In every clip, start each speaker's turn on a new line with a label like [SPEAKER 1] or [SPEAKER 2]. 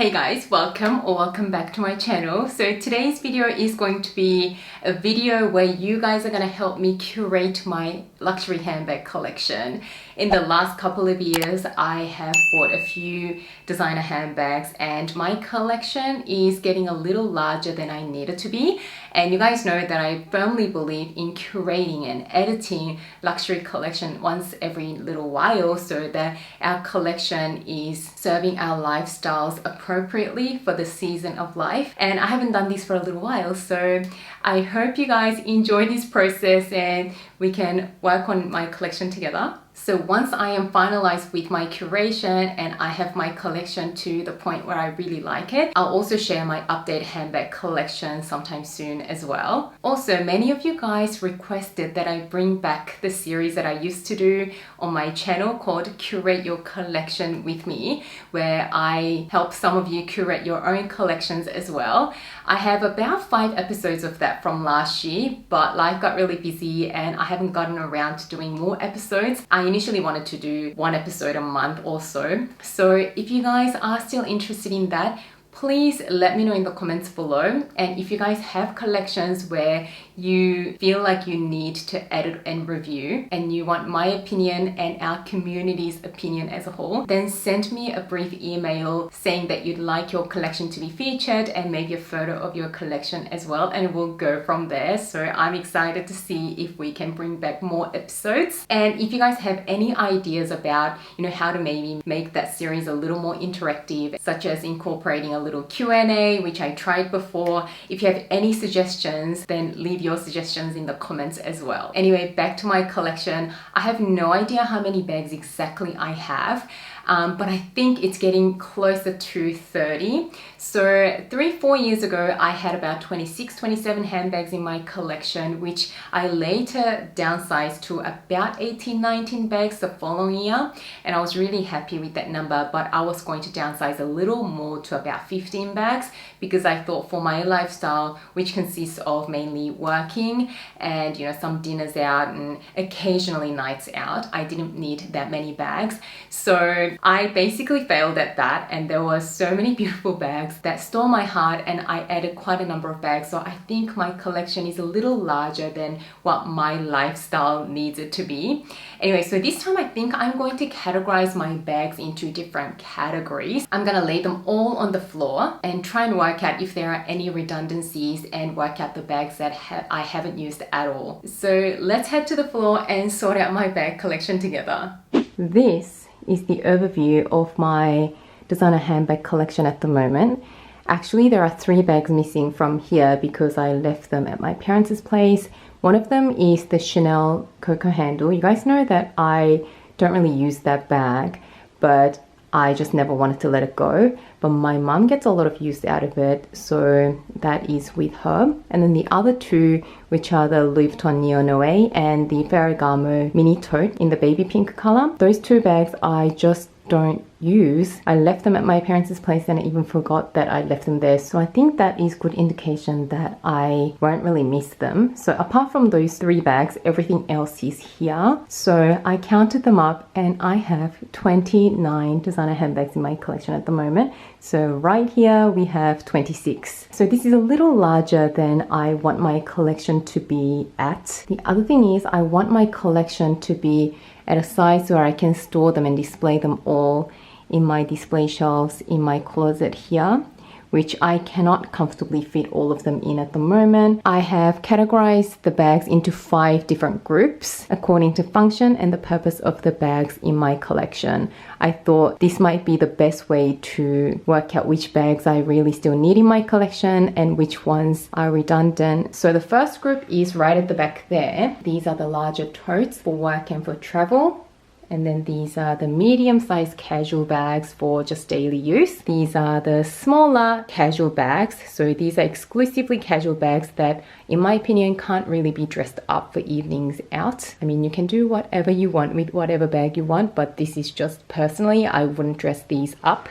[SPEAKER 1] Hey guys, welcome back to my channel. So today's video is going to be a video where you guys are going to help me curate my luxury handbag collection. In the last couple of years, I have bought a few designer handbags and my collection is getting a little larger than I need it to be. And you guys know that I firmly believe in curating and editing luxury collection once every little while so that our collection is serving our lifestyles appropriately for the season of life. And I haven't done this for a little while, so I hope you guys enjoy this process and we can work on my collection together. So once I am finalized with my curation and I have my collection to the point where I really like it, I'll also share my updated handbag collection sometime soon as well. Also, many of you guys requested that I bring back the series that I used to do on my channel called Curate Your Collection with me, where I help some of you curate your own collections as well. I have about 5 episodes of that from last year, but life got really busy and I haven't gotten around to doing more episodes. I initially wanted to do 1 episode a month or so. So if you guys are still interested in that, please let me know in the comments below. And if you guys have collections where you feel like you need to edit and review and you want my opinion and our community's opinion as a whole, then send me a brief email saying that you'd like your collection to be featured and maybe a photo of your collection as well, and we'll go from there. So I'm excited to see if we can bring back more episodes. And if you guys have any ideas about, how to maybe make that series a little more interactive, such as incorporating a little Q&A, which I tried before. If you have any suggestions, then leave your suggestions in the comments as well. Anyway, back to my collection. I have no idea how many bags exactly I have, but I think it's getting closer to 30. So 3-4 years ago, I had about 26-27 handbags in my collection, which I later downsized to about 18-19 bags the following year. And I was really happy with that number, but I was going to downsize a little more to about 15 bags because I thought for my lifestyle, which consists of mainly working and some dinners out and occasionally nights out, I didn't need that many bags. So I basically failed at that, and there were so many beautiful bags that stole my heart, and I added quite a number of bags. So I think my collection is a little larger than what my lifestyle needs it to be. Anyway, so this time I think I'm going to categorize my bags into different categories. I'm gonna lay them all on the floor and try and work out if there are any redundancies and work out the bags that I haven't used at all. So let's head to the floor and sort out my bag collection together. This is the overview of my designer handbag collection at the moment. Actually, there are 3 bags missing from here because I left them at my parents' place. One of them is the Chanel Coco handle. You guys know that I don't really use that bag, but I just never wanted to let it go. But my mum gets a lot of use out of it, so that is with her. And then the other 2, which are the Louis Vuitton Neo Noe and the Ferragamo mini tote in the baby pink color. Those 2 bags I just don't use. I left them at my parents' place and I even forgot that I left them there. So I think that is good indication that I won't really miss them. So apart from those 3 bags, everything else is here. So I counted them up and I have 29 designer handbags in my collection at the moment. So right here we have 26. So this is a little larger than I want my collection to be at. The other thing is I want my collection to be at a size where I can store them and display them all in my display shelves in my closet here, which I cannot comfortably fit all of them in at the moment. I have categorized the bags into 5 different groups according to function and the purpose of the bags in my collection. I thought this might be the best way to work out which bags I really still need in my collection and which ones are redundant. So the first group is right at the back there. These are the larger totes for work and for travel. And then these are the medium-sized casual bags for just daily use. These are the smaller casual bags. So these are exclusively casual bags that, in my opinion, can't really be dressed up for evenings out. I mean, you can do whatever you want with whatever bag you want, but this is just personally, I wouldn't dress these up.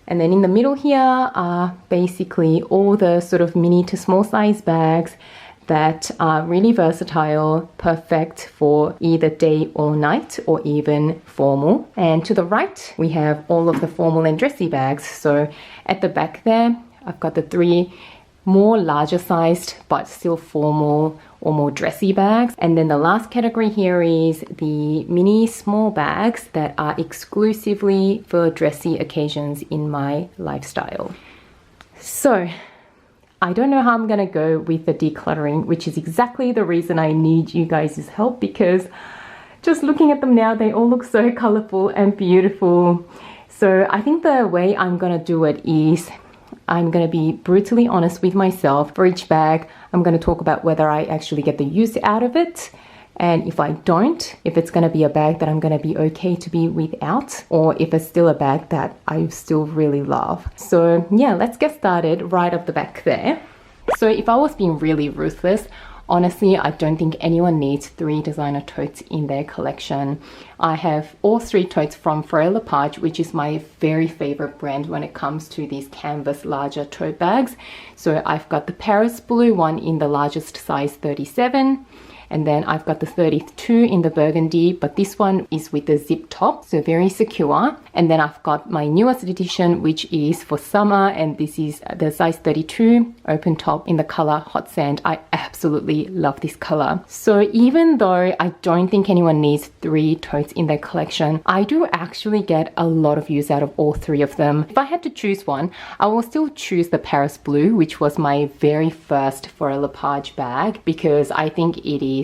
[SPEAKER 1] And then in the middle here are basically all the sort of mini to small size bags that are really versatile, perfect for either day or night or even formal. And to the right, we have all of the formal and dressy bags. So at the back there, I've got the 3 more larger sized but still formal or more dressy bags. And then the last category here is the mini small bags that are exclusively for dressy occasions in my lifestyle. So I don't know how I'm gonna go with the decluttering, which is exactly the reason I need you guys' help, because just looking at them now, they all look so colorful and beautiful. So I think the way I'm gonna do it is I'm going to be brutally honest with myself. For each bag, I'm going to talk about whether I actually get the use out of it. And if I don't, if it's going to be a bag that I'm going to be okay to be without, or if it's still a bag that I still really love. So yeah, let's get started right off the back there. So if I was being really ruthless, honestly, I don't think anyone needs 3 designer totes in their collection. I have all 3 totes from Frail Lepage, which is my very favorite brand when it comes to these canvas larger tote bags. So I've got the Paris blue one in the largest size 37. And then I've got the 32 in the burgundy, but this one is with the zip top, so very secure. And then I've got my newest edition, which is for summer, and this is the size 32 open top in the color Hot Sand. I absolutely love this color. So even though I don't think anyone needs 3 totes in their collection, I do actually get a lot of use out of all 3 of them. If I had to choose one, I will still choose the Paris blue, which was my very first Frail Lepage bag, because I think it is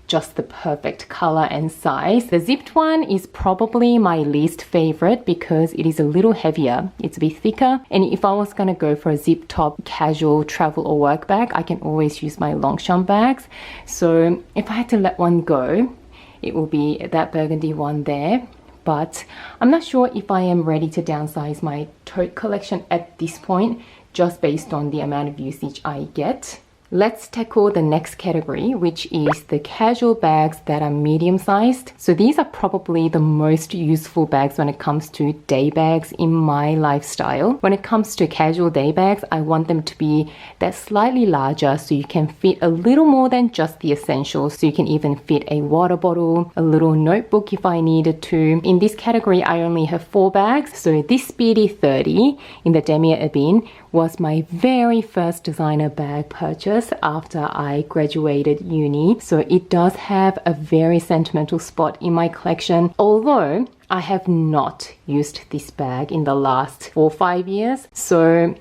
[SPEAKER 1] just the perfect color and size. The zipped one is probably my least favorite because it is a little heavier. It's a bit thicker. And if I was gonna go for a zip top casual travel or work bag, I can always use my Longchamp bags. So if I had to let one go, it will be that burgundy one there. But I'm not sure if I am ready to downsize my tote collection at this point, just based on the amount of usage I get. Let's tackle the next category, which is the casual bags that are medium sized. So these are probably the most useful bags when it comes to day bags in my lifestyle. When it comes to casual day bags, I want them to be that slightly larger so you can fit a little more than just the essentials. So you can even fit a water bottle, a little notebook if I needed to. In this category, I only have 4 bags. So this Speedy 30 in the Demier Ebene was my very first designer bag purchase after I graduated uni. So it does have a very sentimental spot in my collection, although I have not used this bag in the last 4 or 5 years. So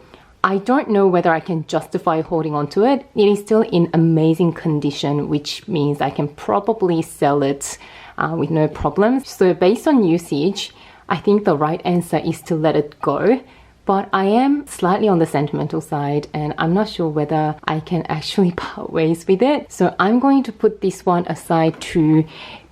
[SPEAKER 1] I don't know whether I can justify holding on to it. It is still in amazing condition, which means I can probably sell it with no problems. So based on usage, I think the right answer is to let it go. But I am slightly on the sentimental side and I'm not sure whether I can actually part ways with it. So I'm going to put this one aside to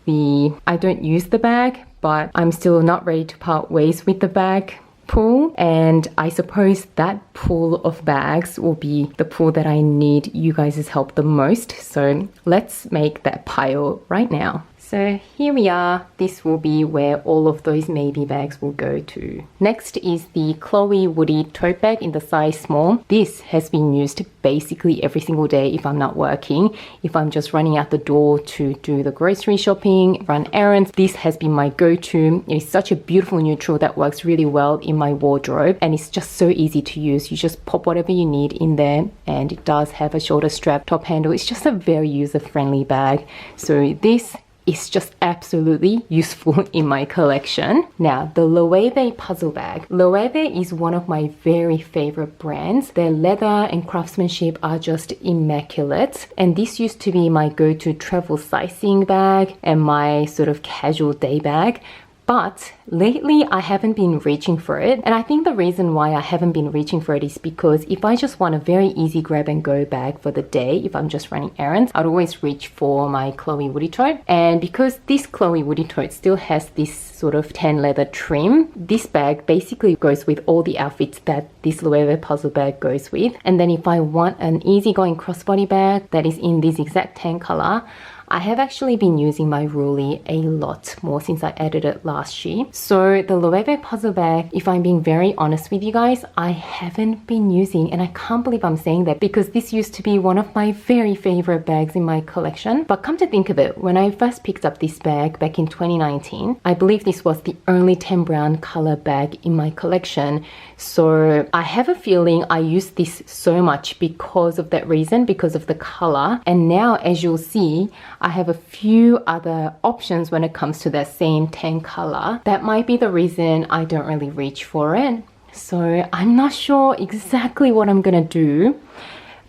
[SPEAKER 1] I don't use the bag, but I'm still not ready to part ways with the bag pool. And I suppose that pool of bags will be the pool that I need you guys' help the most. So let's make that pile right now. So here we are. This will be where all of those maybe bags will go to. Next is the Chloe Woody tote bag in the size small. This has been used basically every single day if I'm not working. If I'm just running out the door to do the grocery shopping, run errands, this has been my go-to. It is such a beautiful neutral that works really well in my wardrobe, and it's just so easy to use. You just pop whatever you need in there, and it does have a shoulder strap top handle. It's just a very user-friendly bag. So this is just absolutely useful in my collection. Now, the Loewe puzzle bag. Loewe is one of my very favorite brands. Their leather and craftsmanship are just immaculate. And this used to be my go-to travel sightseeing bag and my sort of casual day bag. But lately I haven't been reaching for it, and I think the reason why I haven't been reaching for it is because if I just want a very easy grab and go bag for the day, if I'm just running errands, I'd always reach for my Chloe Woody tote. And because this Chloe Woody tote still has this sort of tan leather trim, this bag basically goes with all the outfits that this Loewe puzzle bag goes with. And then if I want an easygoing crossbody bag that is in this exact tan color, I have actually been using my Ruly a lot more since I added it last year. So the Loewe puzzle bag, if I'm being very honest with you guys, I haven't been using, and I can't believe I'm saying that because this used to be one of my very favorite bags in my collection. But come to think of it, when I first picked up this bag back in 2019, I believe this was the only tan brown color bag in my collection. So I have a feeling I used this so much because of that reason, because of the color. And now, as you'll see, I have a few other options when it comes to that same tan color. That might be the reason I don't really reach for it. So I'm not sure exactly what I'm gonna do,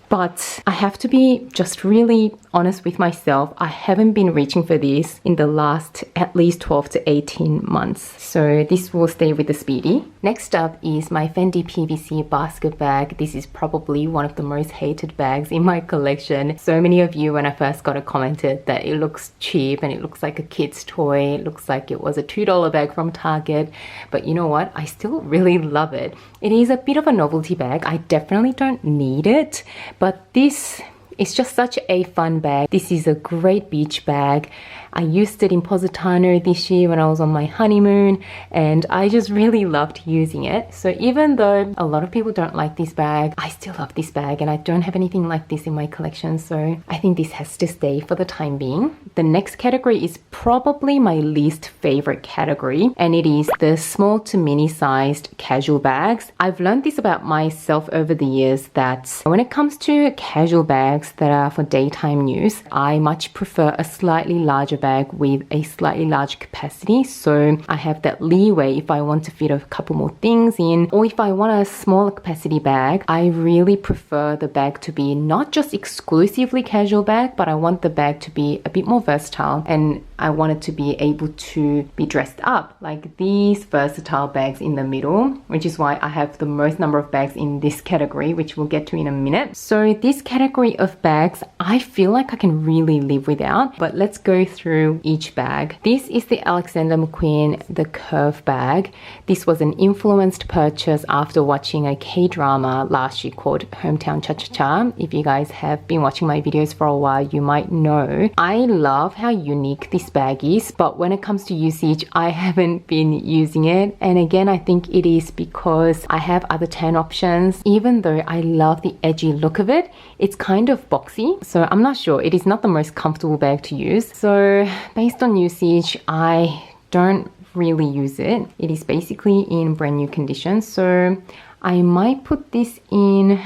[SPEAKER 1] but I have to be just really honest with myself. I haven't been reaching for this in the last at least 12 to 18 months. So this will stay with the Speedy. Next up is my Fendi PVC basket bag. This is probably one of the most hated bags in my collection. So many of you, when I first got it, commented that it looks cheap and it looks like a kid's toy. It looks like it was a $2 bag from Target. But you know what? I still really love it. It is a bit of a novelty bag. I definitely don't need it, but this is just such a fun bag. This is a great beach bag. I used it in Positano this year when I was on my honeymoon, and I just really loved using it. So even though a lot of people don't like this bag, I still love this bag, and I don't have anything like this in my collection, so I think this has to stay for the time being. The next category is probably my least favorite category, and it is the small to mini sized casual bags. I've learned this about myself over the years, that when it comes to casual bags that are for daytime use, I much prefer a slightly larger bag with a slightly large capacity, so I have that leeway if I want to fit a couple more things in, or if I want a smaller capacity bag. I really prefer the bag to be not just exclusively casual bag, but I want the bag to be a bit more versatile, and I want it to be able to be dressed up, like these versatile bags in the middle, which is why I have the most number of bags in this category, which we'll get to in a minute. So this category of bags, I feel like I can really live without, but let's go through each bag. This is the Alexander McQueen, the Curve bag. This was an influenced purchase after watching a K-drama last year called Hometown Cha-Cha-Cha. If you guys have been watching my videos for a while, you might know. I love how unique this bag is, but when it comes to usage, I haven't been using it. And again, I think it is because I have other tan options. Even though I love the edgy look of it, it's kind of boxy, so I'm not sure. It is not the most comfortable bag to use. So based on usage, I don't really use it. It is basically in brand new condition, so I might put this in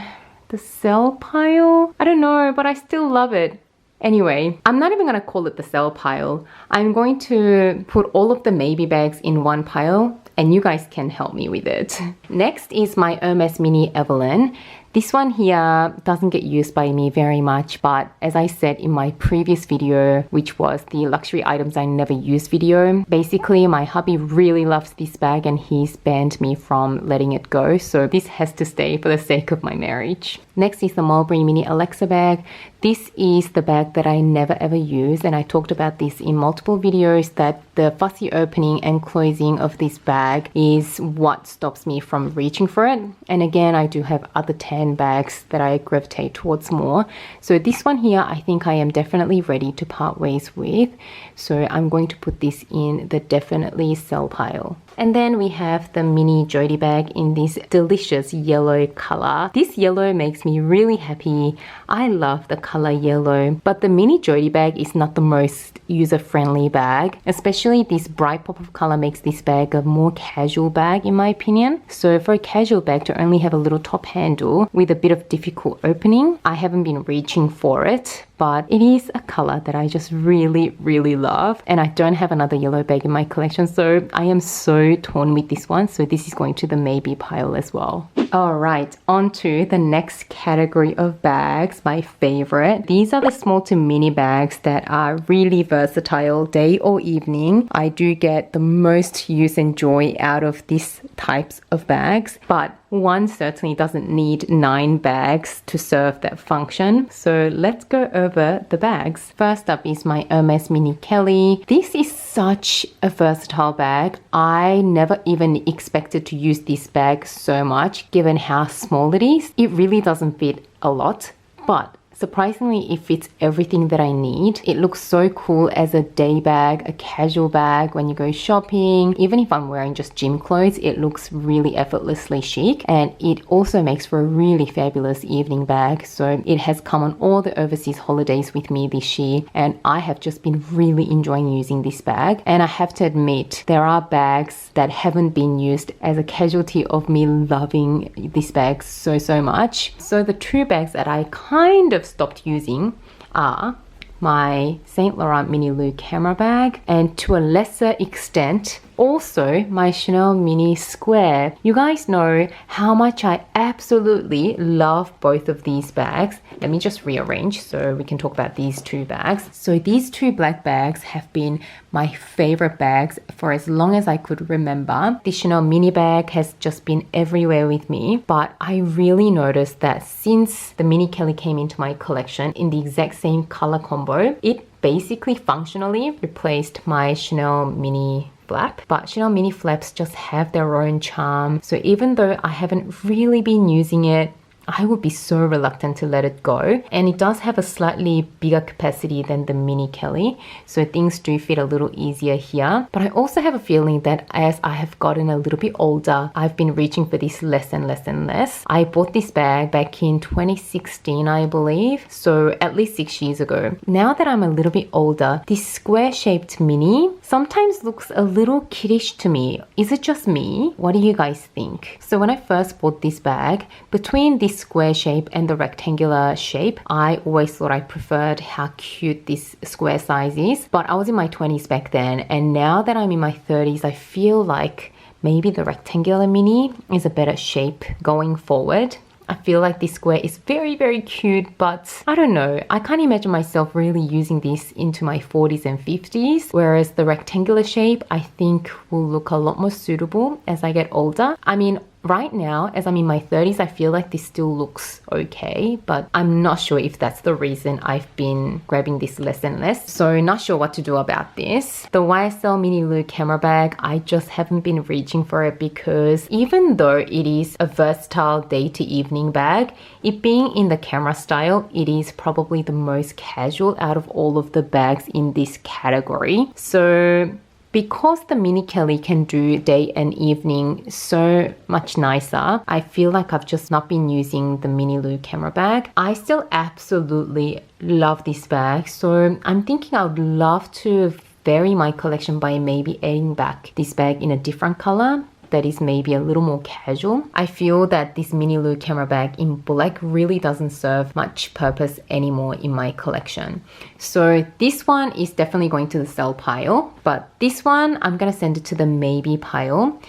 [SPEAKER 1] the sell pile. I don't know, but I still love it. Anyway, I'm not even going to call it the sell pile. I'm going to put all of the maybe bags in one pile, and you guys can help me with it. Next is my Hermes Mini Evelyn. This one here doesn't get used by me very much, but as I said in my previous video, which was the luxury items I never use video, basically my hubby really loves this bag and he's banned me from letting it go, so this has to stay for the sake of my marriage. Next is the Mulberry Mini Alexa bag. This is the bag that I never ever use, and I talked about this in multiple videos, that the fussy opening and closing of this bag is what stops me from reaching for it. And again, I do have other tan bags that I gravitate towards more. So this one here, I think I am definitely ready to part ways with. So I'm going to put this in the definitely sell pile. And then we have the mini Jody bag in this delicious yellow color. This yellow makes me really happy. I love the color yellow, but the mini Jody bag is not the most user-friendly bag. Especially this bright pop of color makes this bag a more casual bag in my opinion. So for a casual bag to only have a little top handle with a bit of difficult opening, I haven't been reaching for it. But it is a color that I just really, really love. And I don't have another yellow bag in my collection, so I am so torn with this one. So this is going to the maybe pile as well. All right, on to the next category of bags, my favorite. These are the small to mini bags that are really versatile day or evening. I do get the most use and joy out of these types of bags, but one certainly doesn't need 9 bags to serve that function. So let's go over the bags. First up is my Hermes Mini Kelly. This is such a versatile bag. I never even expected to use this bag so much given how small it is. It really doesn't fit a lot, but surprisingly, it fits everything that I need. It looks so cool as a day bag, a casual bag when you go shopping. Even if I'm wearing just gym clothes, it looks really effortlessly chic, and it also makes for a really fabulous evening bag. So it has come on all the overseas holidays with me this year, and I have just been really enjoying using this bag. And I have to admit, there are bags that haven't been used as a casualty of me loving this bag so much. So the two bags that I kind of stopped using are my Saint Laurent Mini Lou camera bag, and to a lesser extent also my Chanel Mini Square. You guys know how much I absolutely love both of these bags. Let me just rearrange so we can talk about these two bags. So these two black bags have been my favorite bags for as long as I could remember. The Chanel Mini bag has just been everywhere with me, but I really noticed that since the Mini Kelly came into my collection in the exact same color combo, it basically functionally replaced my Chanel Mini flap. But Chanel Mini flaps just have their own charm. So even though I haven't really been using it, I would be so reluctant to let it go. And it does have a slightly bigger capacity than the Mini Kelly, so things do fit a little easier here. But I also have a feeling that as I have gotten a little bit older, I've been reaching for this less and less. I bought this bag back in 2016, I believe, so at least 6 years ago. Now that I'm a little bit older, this square-shaped Mini sometimes looks a little kiddish to me. Is it just me? What do you guys think? So when I first bought this bag, between this square shape and the rectangular shape, I always thought I preferred how cute this square size is. But I was in my 20s back then, and now that I'm in my 30s, I feel like maybe the rectangular Mini is a better shape going forward. I feel like this square is very cute, but I don't know. I can't imagine myself really using this into my 40s and 50s, whereas the rectangular shape I think will look a lot more suitable as I get older. I mean, right now, as I'm in my 30s, I feel like this still looks okay, but I'm not sure if that's the reason I've been grabbing this less and less. So not sure what to do about this. The YSL Mini Lou camera bag, I just haven't been reaching for it because even though it is a versatile day to evening bag, it being in the camera style, it is probably the most casual out of all of the bags in this category. So because the Mini Kelly can do day and evening so much nicer, I feel like I've just not been using the Mini Lou camera bag. I still absolutely love this bag, so I'm thinking I would love to vary my collection by maybe adding back this bag in a different color that is maybe a little more casual. I feel that this Mini Lou camera bag in black really doesn't serve much purpose anymore in my collection. So this one is definitely going to the sell pile, but this one I'm gonna send it to the maybe pile.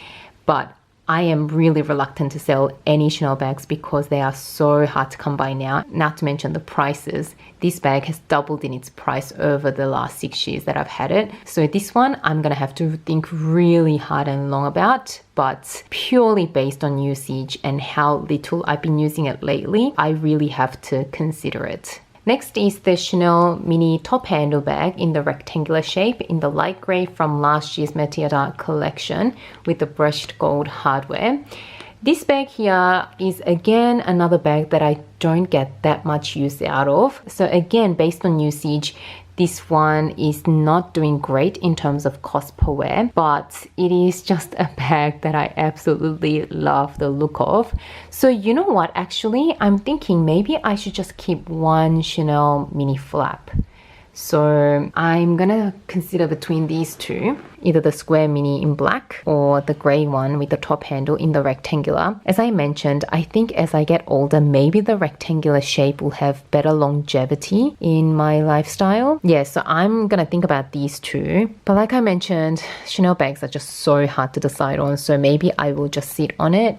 [SPEAKER 1] But I am really reluctant to sell any Chanel bags because they are so hard to come by now, not to mention the prices. This bag has doubled in its price over the last 6 years that I've had it. So this one I'm gonna have to think really hard and long about, but purely based on usage and how little I've been using it lately, I really have to consider it. Next is the Chanel Mini top handle bag in the rectangular shape in the light grey from last year's Métier d'Art collection with the brushed gold hardware. This bag here is again another bag that I don't get that much use out of. So again, based on usage, this one is not doing great in terms of cost per wear, but it is just a bag that I absolutely love the look of. So you know what, actually, I'm thinking maybe I should just keep one Chanel Mini flap. So I'm gonna consider between these two, either the square Mini in black or the grey one with the top handle in the rectangular. As I mentioned, I think as I get older, maybe the rectangular shape will have better longevity in my lifestyle. Yeah, so I'm gonna think about these two. But like I mentioned, Chanel bags are just so hard to decide on, so maybe I will just sit on it,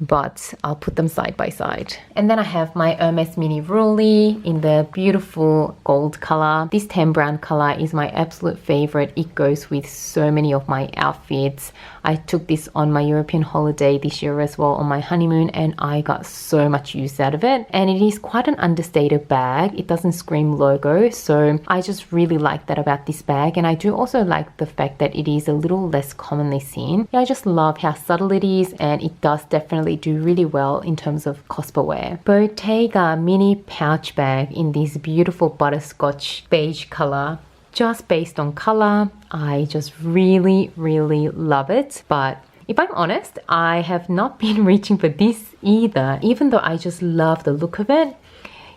[SPEAKER 1] but I'll put them side by side. And then I have my Hermes Mini Roulis in the beautiful gold color. This tan brown color is my absolute favorite. It goes with so many of my outfits. I took this on my European holiday this year as well on my honeymoon, and I got so much use out of it. And it is quite an understated bag. It doesn't scream logo, so I just really like that about this bag. And I do also like the fact that it is a little less commonly seen. Yeah, I just love how subtle it is, and it does definitely actually do really well in terms of cost per wear. Bottega mini pouch bag in this beautiful butterscotch beige color. Just based on color, I just really love it. But if I'm honest, I have not been reaching for this either, even though I just love the look of it.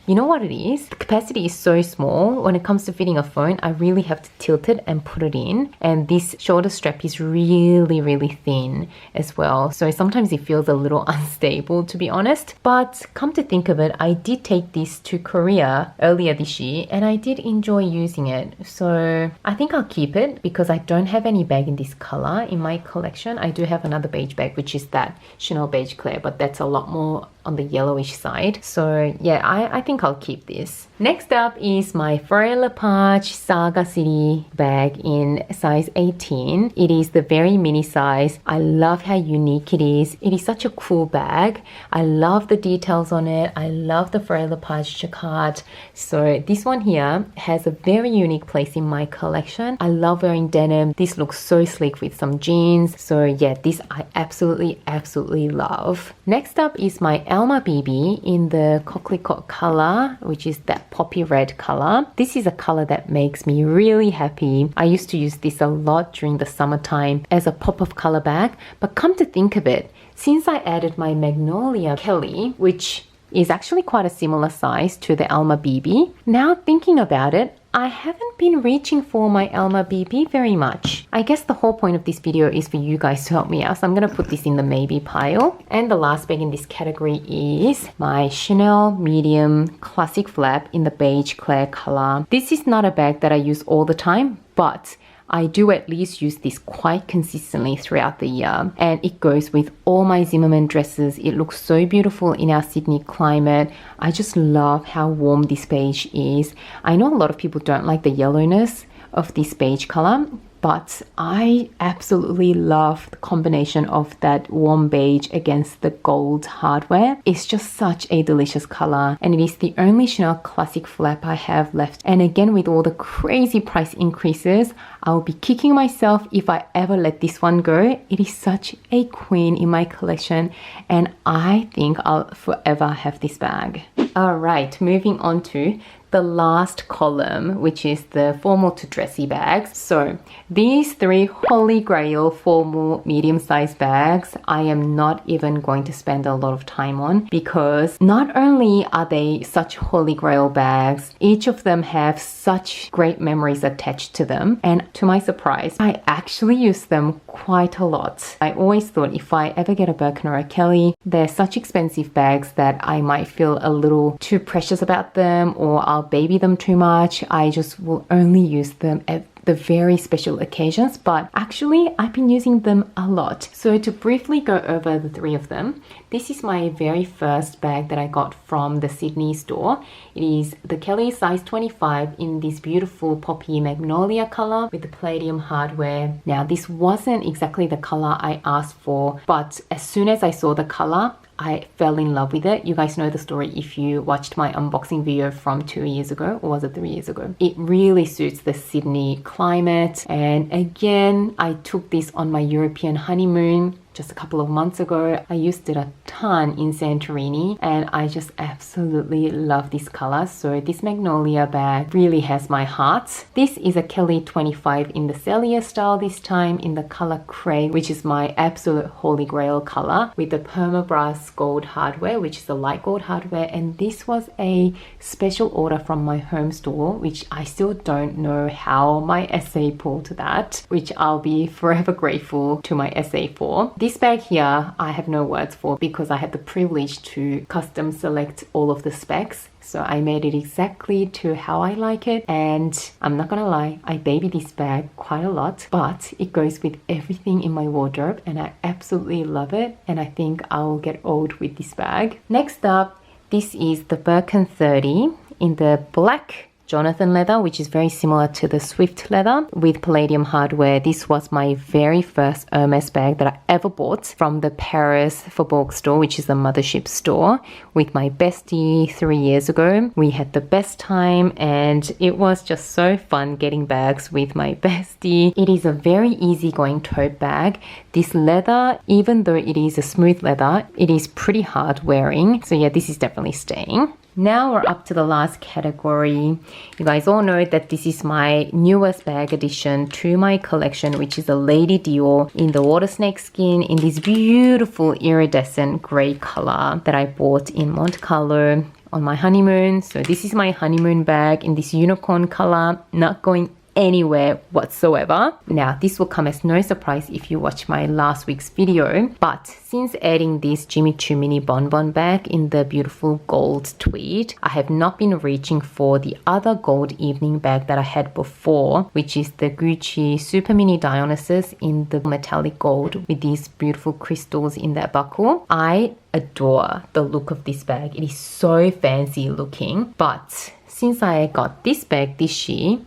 [SPEAKER 1] You know what it is? The capacity is so small. When it comes to fitting a phone, I really have to tilt it and put it in. And this shoulder strap is really thin as well. So sometimes it feels a little unstable, to be honest. But come to think of it, I did take this to Korea earlier this year and I did enjoy using it. So I think I'll keep it because I don't have any bag in this color in my collection. I do have another beige bag, which is that Chanel Beige Claire, but that's a lot more on the yellowish side. So yeah, I think I'll keep this. Next up is my Ferrero Lepage Saga City bag in size 18. It is the very mini size. I love how unique it is. It is such a cool bag. I love the details on it. I love the Ferrero Lepage jacquard. So this one here has a very unique place in my collection. I love wearing denim. This looks so sleek with some jeans. So yeah, this I absolutely love. Next up is my Alma BB in the Coquelicot color, which is that poppy red color. This is a color that makes me really happy. I used to use this a lot during the summertime as a pop of color bag, but come to think of it, since I added my Magnolia Kelly, which is actually quite a similar size to the Alma BB, now thinking about it, I haven't been reaching for my Alma BB very much. I guess the whole point of this video is for you guys to help me out, so I'm going to put this in the maybe pile. And the last bag in this category is my Chanel Medium Classic Flap in the Beige Claire color. This is not a bag that I use all the time, but I do at least use this quite consistently throughout the year, and it goes with all my Zimmermann dresses. It looks so beautiful in our Sydney climate. I just love how warm this beige is. I know a lot of people don't like the yellowness of this beige color, but I absolutely love the combination of that warm beige against the gold hardware. It's just such a delicious color, and it is the only Chanel Classic Flap I have left. And again, with all the crazy price increases, I'll be kicking myself if I ever let this one go. It is such a queen in my collection, and I think I'll forever have this bag. All right, moving on to the last column, which is the formal to dressy bags. So these three holy grail formal medium-sized bags, I am not even going to spend a lot of time on, because not only are they such holy grail bags, each of them have such great memories attached to them. And to my surprise, I actually use them quite a lot. I always thought if I ever get a Birkin or a Kelly, they're such expensive bags that I might feel a little too precious about them, or I'll baby them too much. I just will only use them at the very special occasions, but actually I've been using them a lot. So to briefly go over the three of them, this is my very first bag that I got from the Sydney store. It is the Kelly size 25 in this beautiful poppy magnolia color with the palladium hardware. Now this wasn't exactly the color I asked for, but as soon as I saw the color, I fell in love with it. You guys know the story if you watched my unboxing video from 2 years ago, or was it 3 years ago? It really suits the Sydney climate. And again, I took this on my European honeymoon just a couple of months ago. I used it a ton in Santorini, and I just absolutely love this color. So this magnolia bag really has my heart. This is a Kelly 25 in the Celia style this time, in the color Cray, which is my absolute holy grail color, with the permabrass gold hardware, which is a light gold hardware. And this was a special order from my home store, which I still don't know how my SA pulled that, which I'll be forever grateful to my SA for. This bag here, I have no words for, because I had the privilege to custom select all of the specs. So I made it exactly to how I like it, and I'm not gonna lie, I baby this bag quite a lot, but it goes with everything in my wardrobe and I absolutely love it, and I think I'll get old with this bag. Next up, this is the Birkin 30 in the black Jonathan leather, which is very similar to the Swift leather with palladium hardware. This was my very first Hermes bag that I ever bought from the Paris Faubourg store, which is the mothership store, with my bestie 3 years ago. We had the best time and it was just so fun getting bags with my bestie. It is a very easygoing tote bag. This leather, even though it is a smooth leather, it is pretty hard wearing. So yeah, this is definitely staying. Now we're up to the last category. You guys all know that this is my newest bag addition to my collection, which is a Lady Dior in the water snake skin in this beautiful iridescent grey color that I bought in Monte Carlo on my honeymoon. So this is my honeymoon bag in this unicorn color, not going anywhere whatsoever. Now this will come as no surprise if you watch my last week's video, but since adding this Jimmy Choo mini bonbon bag in the beautiful gold tweed, I have not been reaching for the other gold evening bag that I had before, which is the Gucci super mini Dionysus in the metallic gold with these beautiful crystals in that buckle. I adore the look of this bag. It is so fancy looking, but since I got this bag this year,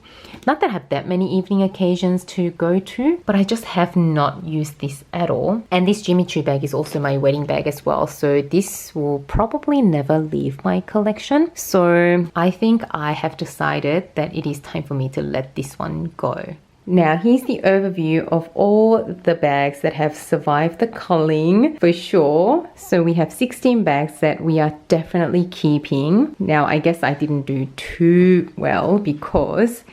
[SPEAKER 1] not that I have that many evening occasions to go to, but I just have not used this at all. And this Jimmy Choo bag is also my wedding bag as well, so this will probably never leave my collection. So I think I have decided that it is time for me to let this one go. Now here's the overview of all the bags that have survived the culling for sure. So we have 16 bags that we are definitely keeping. Now I guess I didn't do too well because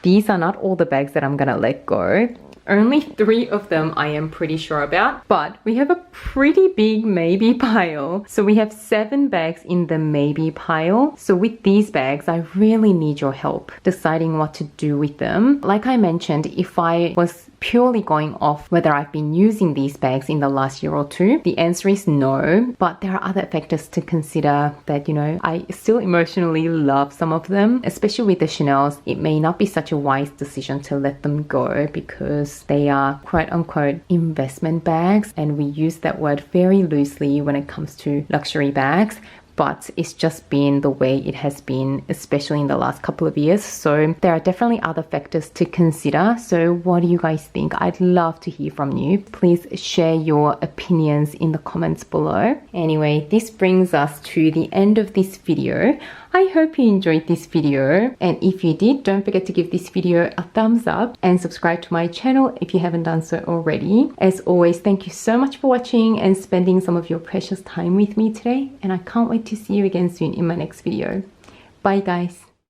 [SPEAKER 1] these are not all the bags that I'm gonna let go. Only 3 of them I am pretty sure about, but we have a pretty big maybe pile. So we have 7 bags in the maybe pile. So with these bags, I really need your help deciding what to do with them. Like I mentioned, if I was purely going off whether I've been using these bags in the last year or two, the answer is no. But there are other factors to consider that, you know, I still emotionally love some of them, especially with the Chanels. It may not be such a wise decision to let them go because they are quote unquote investment bags, and we use that word very loosely when it comes to luxury bags. But it's just been the way it has been, especially in the last couple of years. So there are definitely other factors to consider. So what do you guys think? I'd love to hear from you. Please share your opinions in the comments below. Anyway, this brings us to the end of this video. I hope you enjoyed this video, and if you did, don't forget to give this video a thumbs up and subscribe to my channel if you haven't done so already. As always, thank you so much for watching and spending some of your precious time with me today, and I can't wait to see you again soon in my next video. Bye guys.